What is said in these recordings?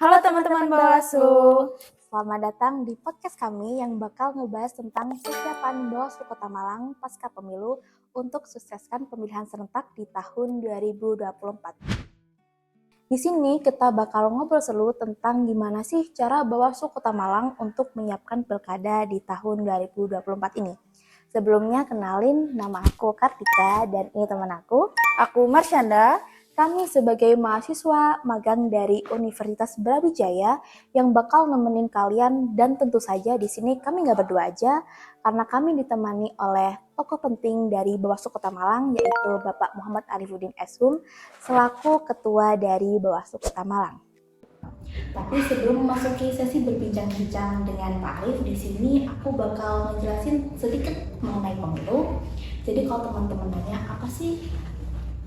Halo teman-teman Bawaslu, selamat datang di podcast kami yang bakal ngebahas tentang kesiapan Bawaslu Kota Malang pasca pemilu untuk sukseskan pemilihan serentak di tahun 2024. Di sini kita bakal ngobrol seru tentang gimana sih cara Bawaslu Kota Malang untuk menyiapkan pilkada di tahun 2024 ini. Sebelumnya kenalin, nama aku Kartika dan ini teman aku Marsyanda. Kami sebagai mahasiswa magang dari Universitas Brawijaya yang bakal nemenin kalian, dan tentu saja di sini kami nggak berdua aja karena kami ditemani oleh tokoh penting dari Bawaslu Kota Malang yaitu Bapak Muhammad Arifuddin Eshum selaku ketua dari Bawaslu Kota Malang. Tapi sebelum memasuki sesi berbincang-bincang dengan Pak Arif, di sini aku bakal ngejelasin sedikit mengenai pemilu. Jadi kalau teman-teman nanya apa sih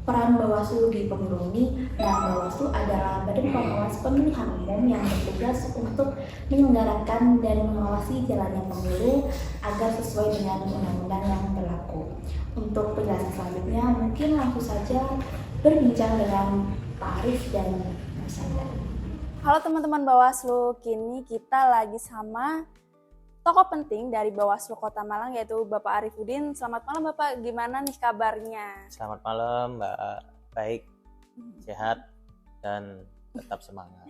peran Bawaslu di pemilu ini, nah Bawaslu adalah badan pengawas pemilihan umum yang bertugas untuk menyelenggarakan dan mengawasi jalannya pemilu agar sesuai dengan undang-undang yang berlaku. Untuk penjelasan selanjutnya, mungkin langsung saja berbincang dengan Pak Arif dan Mas Sandra. Halo teman-teman Bawaslu, kini kita lagi sama tokoh penting dari Bawaslu Kota Malang yaitu Bapak Arifuddin. Selamat malam Bapak, gimana nih kabarnya? Selamat malam Mbak, baik, sehat, dan tetap semangat.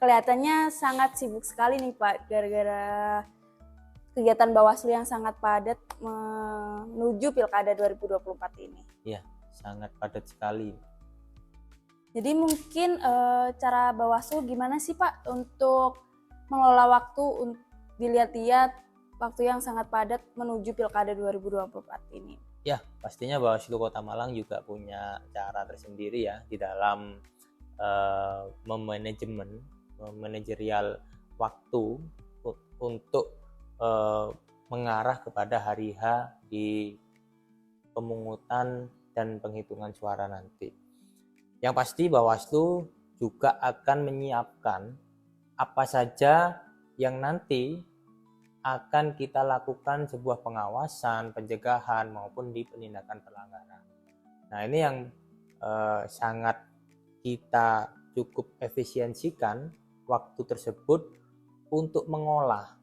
Kelihatannya sangat sibuk sekali nih Pak, gara-gara kegiatan Bawaslu yang sangat padat menuju Pilkada 2024 ini. Iya, sangat padat sekali. Jadi mungkin cara Bawaslu gimana sih Pak untuk mengelola waktu, dilihat-lihat waktu yang sangat padat menuju Pilkada 2024 ini? Ya, pastinya Bawaslu Kota Malang juga punya cara tersendiri ya di dalam memanajerial waktu untuk mengarah kepada hari H di pemungutan dan penghitungan suara nanti. Yang pasti Bawaslu juga akan menyiapkan apa saja yang nanti akan kita lakukan sebuah pengawasan, pencegahan maupun di penindakan pelanggaran. Nah ini yang sangat kita cukup efisiensikan waktu tersebut untuk mengolah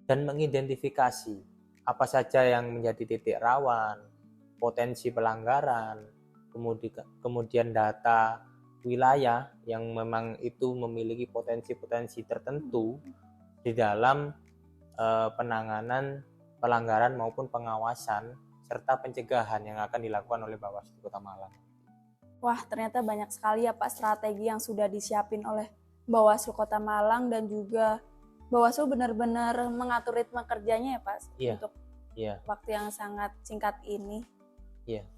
dan mengidentifikasi apa saja yang menjadi titik rawan, potensi pelanggaran, kemudian data wilayah yang memang itu memiliki potensi-potensi tertentu di dalam penanganan pelanggaran maupun pengawasan serta pencegahan yang akan dilakukan oleh Bawaslu Kota Malang. Wah, ternyata banyak sekali ya Pak strategi yang sudah disiapin oleh Bawaslu Kota Malang, dan juga Bawaslu benar-benar mengatur ritme kerjanya ya Pak untuk waktu yang sangat singkat ini. Iya.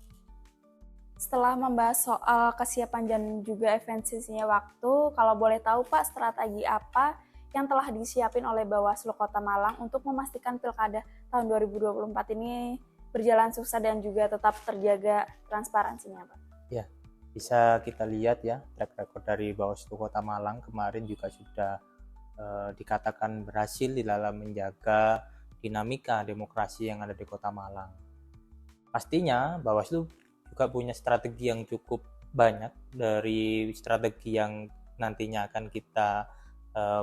Setelah membahas soal kesiapan dan juga efisiensinya waktu, kalau boleh tahu Pak, strategi apa yang telah disiapin oleh Bawaslu Kota Malang untuk memastikan Pilkada tahun 2024 ini berjalan sukses dan juga tetap terjaga transparansinya Pak? Ya, bisa kita lihat ya track record dari Bawaslu Kota Malang kemarin juga sudah dikatakan berhasil di dalam menjaga dinamika demokrasi yang ada di Kota Malang. Pastinya Bawaslu juga punya strategi yang cukup banyak. Dari strategi yang nantinya akan kita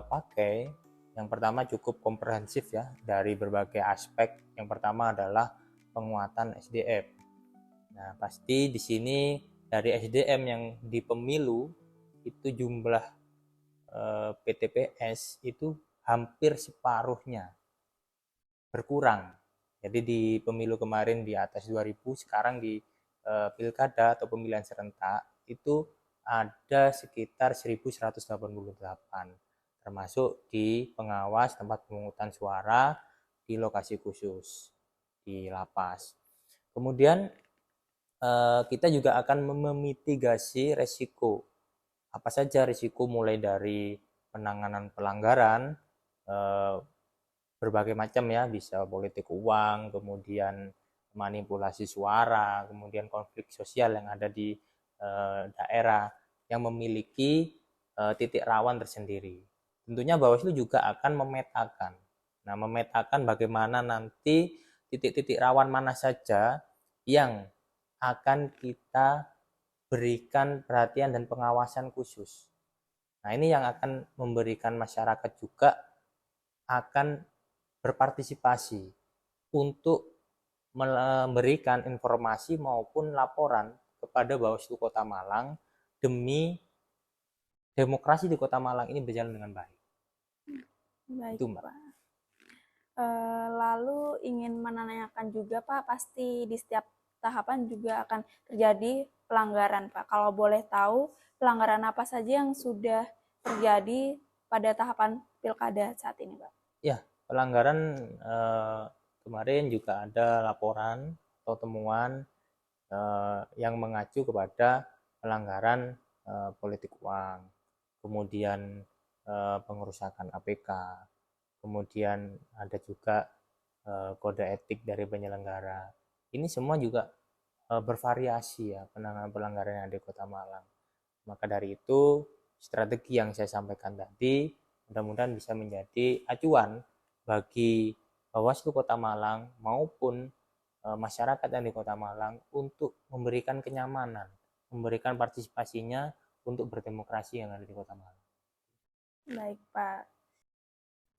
pakai, yang pertama cukup komprehensif ya dari berbagai aspek. Yang pertama adalah penguatan SDM. Nah pasti di sini dari SDM yang di pemilu itu jumlah PTPS itu hampir separuhnya berkurang. Jadi di pemilu kemarin di atas 2000, sekarang di pilkada atau pemilihan serentak itu ada sekitar 1188, termasuk di pengawas tempat pemungutan suara di lokasi khusus di lapas. Kemudian kita juga akan memitigasi resiko. Apa saja risiko, mulai dari penanganan pelanggaran berbagai macam ya, bisa politik uang, kemudian manipulasi suara, kemudian konflik sosial yang ada di daerah yang memiliki titik rawan tersendiri. Tentunya Bawaslu juga akan memetakan. Nah, memetakan bagaimana nanti titik-titik rawan mana saja yang akan kita berikan perhatian dan pengawasan khusus. Nah, ini yang akan memberikan masyarakat juga akan berpartisipasi untuk memberikan informasi maupun laporan kepada Bawaslu Kota Malang demi demokrasi di Kota Malang ini berjalan dengan baik. Baik, Itu, Mbak. Pak. Lalu ingin menanyakan juga, Pak, pasti di setiap tahapan juga akan terjadi pelanggaran, Pak. Kalau boleh tahu, pelanggaran apa saja yang sudah terjadi pada tahapan pilkada saat ini, Pak? Ya, pelanggaran kemarin juga ada laporan atau temuan yang mengacu kepada pelanggaran politik uang, kemudian pengerusakan APK, kemudian ada juga kode etik dari penyelenggara. Ini semua juga bervariasi ya penanganan pelanggaran yang ada di Kota Malang. Maka dari itu strategi yang saya sampaikan tadi mudah-mudahan bisa menjadi acuan bagi Bawaslu Kota Malang maupun masyarakat yang di Kota Malang untuk memberikan kenyamanan, memberikan partisipasinya untuk berdemokrasi yang ada di Kota Malang. Baik, Pak.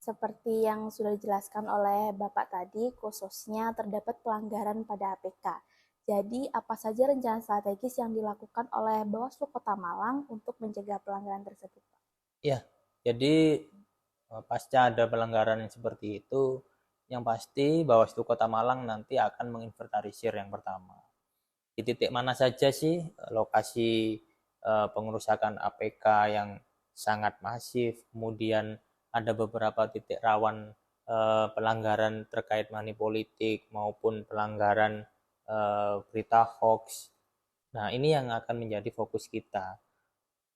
Seperti yang sudah dijelaskan oleh Bapak tadi, khususnya terdapat pelanggaran pada APK. Jadi, apa saja rencana strategis yang dilakukan oleh Bawaslu Kota Malang untuk mencegah pelanggaran tersebut, Pak? Ya, jadi pasca ada pelanggaran yang seperti itu, yang pasti Bawaslu Kota Malang nanti akan menginventarisir yang pertama. Di titik mana saja sih lokasi pengerusakan APK yang sangat masif, kemudian ada beberapa titik rawan pelanggaran terkait money politik maupun pelanggaran berita hoax. Nah, ini yang akan menjadi fokus kita.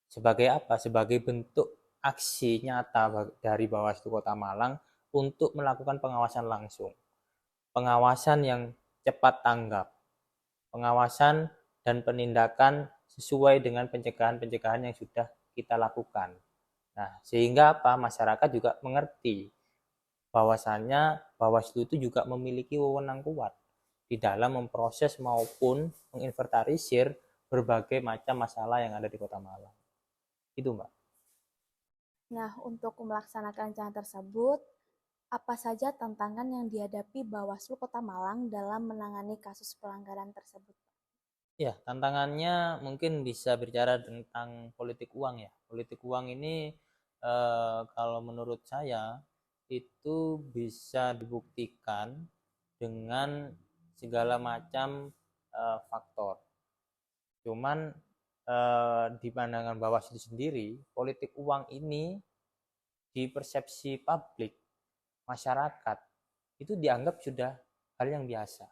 Sebagai apa? Sebagai bentuk aksi nyata dari Bawaslu Kota Malang untuk melakukan pengawasan langsung. Pengawasan yang cepat tanggap. Pengawasan dan penindakan sesuai dengan pencegahan-pencegahan yang sudah kita lakukan. Nah, sehingga apa? Masyarakat juga mengerti bahwasannya Bawaslu itu juga memiliki wewenang kuat di dalam memproses maupun menginventarisir berbagai macam masalah yang ada di Kota Malang. Itu, Mbak. Nah, untuk melaksanakan rencana tersebut, apa saja tantangan yang dihadapi Bawaslu Kota Malang dalam menangani kasus pelanggaran tersebut? Ya, tantangannya mungkin bisa bicara tentang politik uang ya. Politik uang ini kalau menurut saya itu bisa dibuktikan dengan segala macam faktor. Cuman di pandangan Bawaslu sendiri, politik uang ini di persepsi publik masyarakat itu dianggap sudah hal yang biasa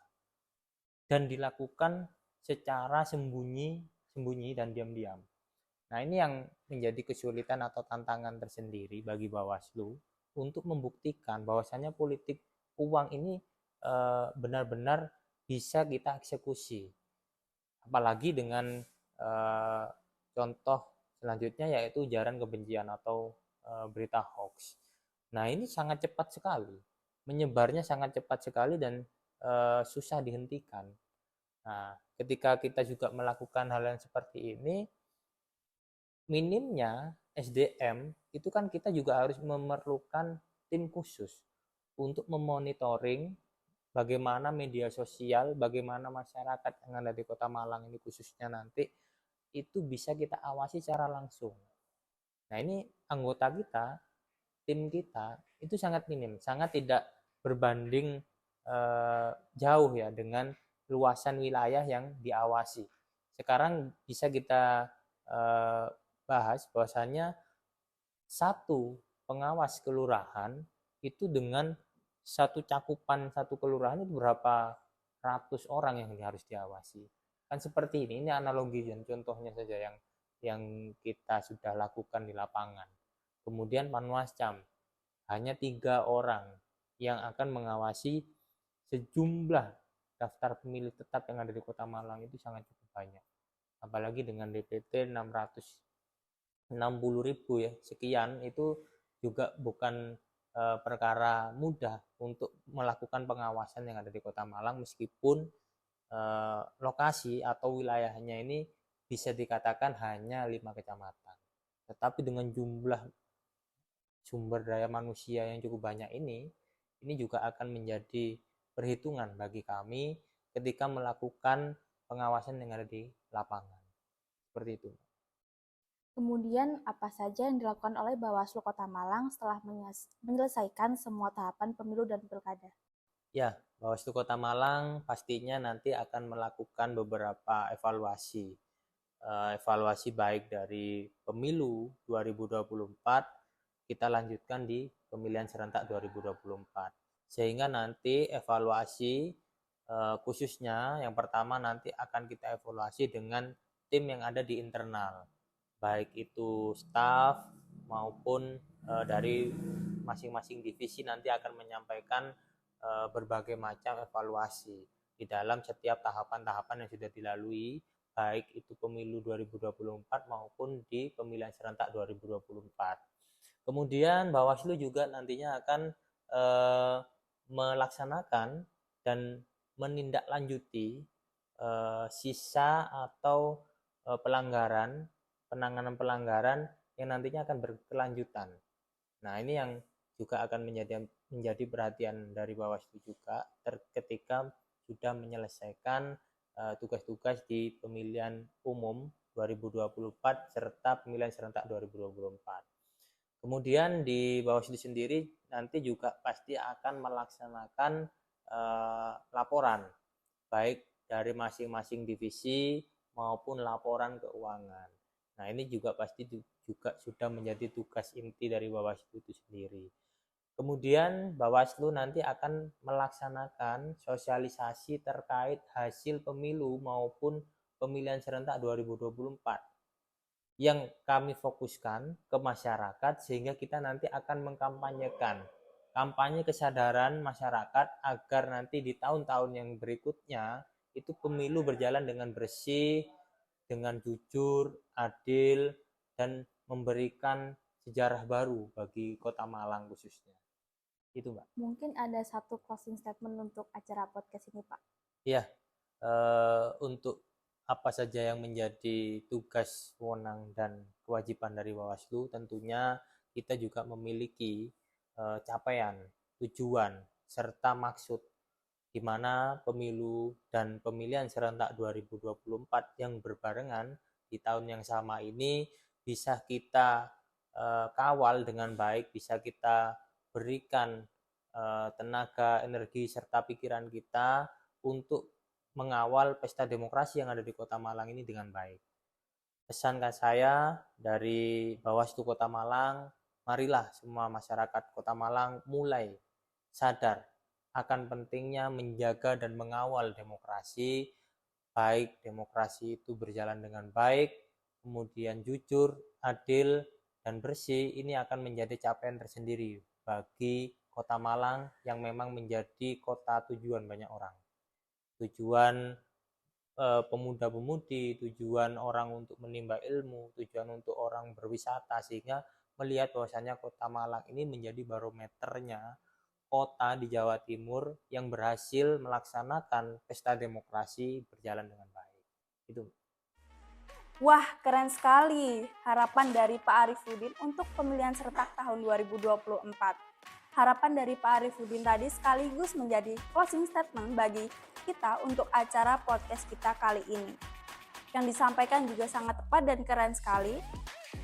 dan dilakukan secara sembunyi dan diam-diam. Nah, ini yang menjadi kesulitan atau tantangan tersendiri bagi Bawaslu untuk membuktikan bahwasannya politik uang ini benar-benar bisa kita eksekusi. Apalagi dengan contoh selanjutnya yaitu ujaran kebencian atau berita hoax. Nah, ini sangat cepat sekali. Menyebarnya sangat cepat sekali dan susah dihentikan. Nah, ketika kita juga melakukan hal yang seperti ini, minimnya SDM itu kan kita juga harus memerlukan tim khusus untuk memonitoring bagaimana media sosial, bagaimana masyarakat yang ada di Kota Malang ini khususnya nanti itu bisa kita awasi secara langsung. Nah, ini anggota kita, tim kita itu sangat minim, sangat tidak berbanding jauh ya dengan luasan wilayah yang diawasi. Sekarang bisa kita bahas bahwasannya satu pengawas kelurahan itu dengan satu cakupan satu kelurahan itu berapa ratus orang yang harus diawasi. Kan seperti ini analogi dan contohnya saja yang kita sudah lakukan di lapangan. Kemudian Panwascam, hanya 3 orang yang akan mengawasi sejumlah daftar pemilih tetap yang ada di Kota Malang itu sangat cukup banyak. Apalagi dengan DPT 660.000 ya, sekian itu juga bukan perkara mudah untuk melakukan pengawasan yang ada di Kota Malang meskipun lokasi atau wilayahnya ini bisa dikatakan hanya 5 kecamatan. Tetapi dengan jumlah sumber daya manusia yang cukup banyak ini juga akan menjadi perhitungan bagi kami ketika melakukan pengawasan yang ada di lapangan. Seperti itu. Kemudian, apa saja yang dilakukan oleh Bawaslu Kota Malang setelah menyelesaikan semua tahapan pemilu dan pilkada? Ya, Bawaslu Kota Malang pastinya nanti akan melakukan beberapa evaluasi. Evaluasi baik dari pemilu 2024 kita lanjutkan di pemilihan serentak 2024. Sehingga nanti evaluasi khususnya yang pertama nanti akan kita evaluasi dengan tim yang ada di internal. Baik itu staf maupun dari masing-masing divisi nanti akan menyampaikan berbagai macam evaluasi di dalam setiap tahapan-tahapan yang sudah dilalui, baik itu pemilu 2024 maupun di pemilihan serentak 2024. Kemudian Bawaslu juga nantinya akan melaksanakan dan menindaklanjuti sisa atau penanganan pelanggaran yang nantinya akan berkelanjutan. Nah, ini yang juga akan menjadi perhatian dari Bawaslu juga ketika sudah menyelesaikan tugas-tugas di pemilihan umum 2024 serta pemilihan serentak 2024. Kemudian di Bawaslu sendiri nanti juga pasti akan melaksanakan laporan baik dari masing-masing divisi maupun laporan keuangan. Nah, ini juga pasti juga sudah menjadi tugas inti dari Bawaslu itu sendiri. Kemudian Bawaslu nanti akan melaksanakan sosialisasi terkait hasil pemilu maupun pemilihan serentak 2024 yang kami fokuskan ke masyarakat sehingga kita nanti akan mengkampanyekan kampanye kesadaran masyarakat agar nanti di tahun-tahun yang berikutnya itu pemilu berjalan dengan bersih, dengan jujur, adil, dan memberikan sejarah baru bagi Kota Malang khususnya. Itu, Mbak. Mungkin ada satu closing statement untuk acara podcast ini, Pak. Iya, untuk apa saja yang menjadi tugas, wewenang, dan kewajiban dari Bawaslu, tentunya kita juga memiliki capaian, tujuan, serta maksud di mana pemilu dan pemilihan serentak 2024 yang berbarengan di tahun yang sama ini bisa kita kawal dengan baik, bisa kita berikan tenaga, energi, serta pikiran kita untuk mengawal pesta demokrasi yang ada di Kota Malang ini dengan baik. Pesan saya dari Bawaslu Kota Malang, marilah semua masyarakat Kota Malang mulai sadar akan pentingnya menjaga dan mengawal demokrasi, baik demokrasi itu berjalan dengan baik, kemudian jujur, adil, dan bersih. Ini akan menjadi capaian tersendiri bagi Kota Malang yang memang menjadi kota tujuan banyak orang. Tujuan pemuda-pemudi, tujuan orang untuk menimba ilmu, tujuan untuk orang berwisata, sehingga melihat bahwasanya Kota Malang ini menjadi barometernya kota di Jawa Timur yang berhasil melaksanakan pesta demokrasi berjalan dengan baik. Itu. Wah, keren sekali harapan dari Pak Arifudin untuk pemilihan serentak tahun 2024. Harapan dari Pak Arifudin tadi sekaligus menjadi closing statement bagi kita untuk acara podcast kita kali ini. Yang disampaikan juga sangat tepat dan keren sekali.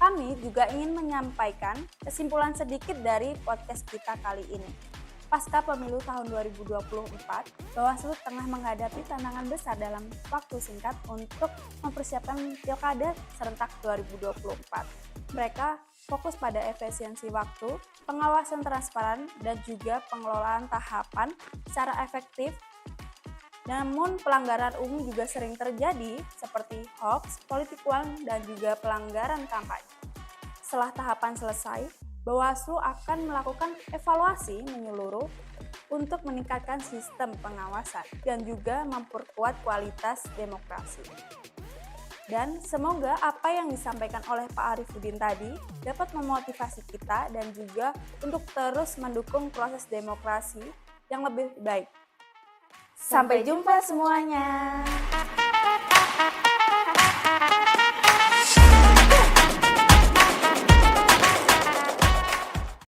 Kami juga ingin menyampaikan kesimpulan sedikit dari podcast kita kali ini. Pasca pemilu tahun 2024, Bawaslu tengah menghadapi tantangan besar dalam waktu singkat untuk mempersiapkan Pilkada serentak 2024. Mereka fokus pada efisiensi waktu, pengawasan transparan, dan juga pengelolaan tahapan secara efektif. Namun pelanggaran umum juga sering terjadi seperti hoax, politik uang, dan juga pelanggaran kampanye. Setelah tahapan selesai, Bawaslu akan melakukan evaluasi menyeluruh untuk meningkatkan sistem pengawasan dan juga memperkuat kualitas demokrasi. Dan semoga apa yang disampaikan oleh Pak Arifudin tadi dapat memotivasi kita dan juga untuk terus mendukung proses demokrasi yang lebih baik. Sampai jumpa semuanya.